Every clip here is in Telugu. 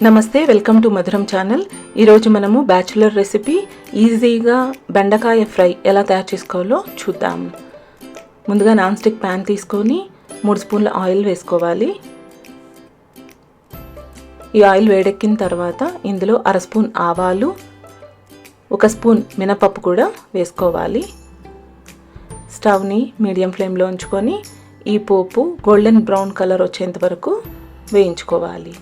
నమస్తే, వెల్కమ్ టు మధురం ఛానల్. ఈరోజు మనము బ్యాచులర్ రెసిపీ ఈజీగా బెండకాయ ఫ్రై ఎలా తయారు చేసుకోవాలో చూద్దాం. ముందుగా నాన్ స్టిక్ ప్యాన్ తీసుకొని 3 స్పూన్ల ఆయిల్ వేసుకోవాలి. ఈ ఆయిల్ వేడెక్కిన తర్వాత ఇందులో 1/2 స్పూన్ ఆవాలు, 1 స్పూన్ మినపప్పు కూడా వేసుకోవాలి. స్టవ్ని మీడియం ఫ్లేమ్లో ఉంచుకొని ఈ పోపు గోల్డెన్ బ్రౌన్ కలర్ వచ్చేంత వరకు వేయించుకోవాలి.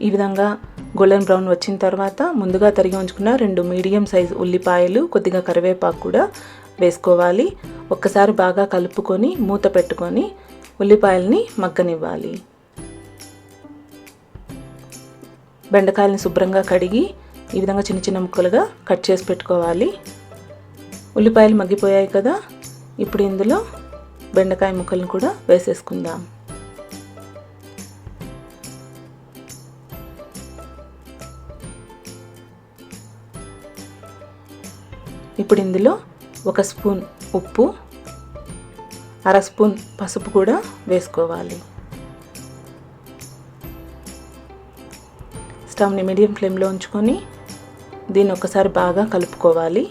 ఈ విధంగా గోల్డెన్ బ్రౌన్ వచ్చిన తర్వాత ముందుగా తరిగి ఉంచుకున్న 2 మీడియం సైజు ఉల్లిపాయలు, కొద్దిగా కరివేపాకు కూడా వేసుకోవాలి. ఒక్కసారి బాగా కలుపుకొని మూత పెట్టుకొని ఉల్లిపాయల్ని మగ్గనివ్వాలి. బెండకాయలను శుభ్రంగా కడిగి ఈ విధంగా చిన్న చిన్న ముక్కలుగా కట్ చేసి పెట్టుకోవాలి. ఉల్లిపాయలు మగ్గిపోయాయి కదా, ఇప్పుడు ఇందులో బెండకాయ ముక్కలను కూడా వేసేసుకుందాం. ఇప్పుడు ఇందులో 1 స్పూన్ ఉప్పు, 1/2 స్పూన్ పసుపు కూడా వేసుకోవాలి. స్టవ్ని మీడియం ఫ్లేమ్లో ఉంచుకొని దీన్ని ఒకసారి బాగా కలుపుకోవాలి.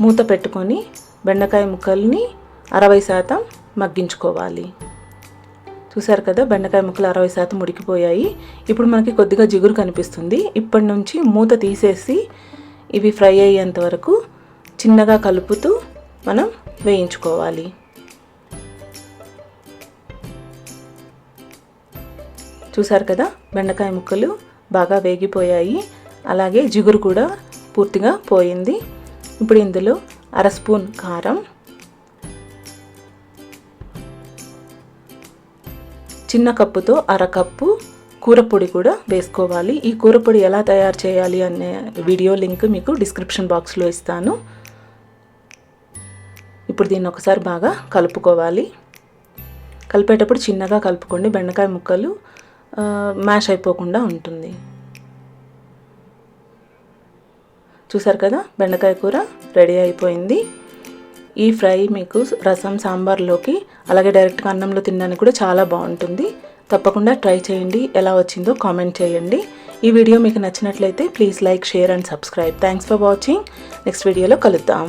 మూత పెట్టుకొని బెండకాయ ముక్కల్ని 60% మగ్గించుకోవాలి. చూసారు కదా, బెండకాయ ముక్కలు 60% ఉడికిపోయాయి. ఇప్పుడు మనకి కొద్దిగా జిగురు కనిపిస్తుంది. ఇప్పటి నుంచి మూత తీసేసి ఇవి ఫ్రై అయ్యేంత వరకు చిన్నగా కలుపుతూ మనం వేయించుకోవాలి. చూసారు కదా, బెండకాయ ముక్కలు బాగా వేగిపోయాయి, అలాగే జిగురు కూడా పూర్తిగా పోయింది. ఇప్పుడు ఇందులో 1/2 స్పూన్ కారం, చిన్న కప్పుతో 1/2 కప్పు కూరపొడి కూడా వేసుకోవాలి. ఈ కూరపొడి ఎలా తయారు చేయాలి అనే వీడియో లింక్ మీకు డిస్క్రిప్షన్ బాక్స్లో ఇస్తాను. ఇప్పుడు దీన్ని ఒకసారి బాగా కలుపుకోవాలి. కలిపేటప్పుడు చిన్నగా కలుపుకోండి, బెండకాయ ముక్కలు మ్యాష్ అయిపోకుండా ఉంటుంది. చూసారు కదా, బెండకాయ కూర రెడీ అయిపోయింది. ఈ ఫ్రై మీకు రసం, సాంబార్లోకి, అలాగే డైరెక్ట్గా అన్నంలో తినడానికి కూడా చాలా బాగుంటుంది. తప్పకుండా ట్రై చేయండి. ఎలా వచ్చిందో కామెంట్ చేయండి. ఈ వీడియో మీకు నచ్చినట్లయితే please like, share and subscribe. Thanks for watching. Next వీడియోలో కలుద్దాం.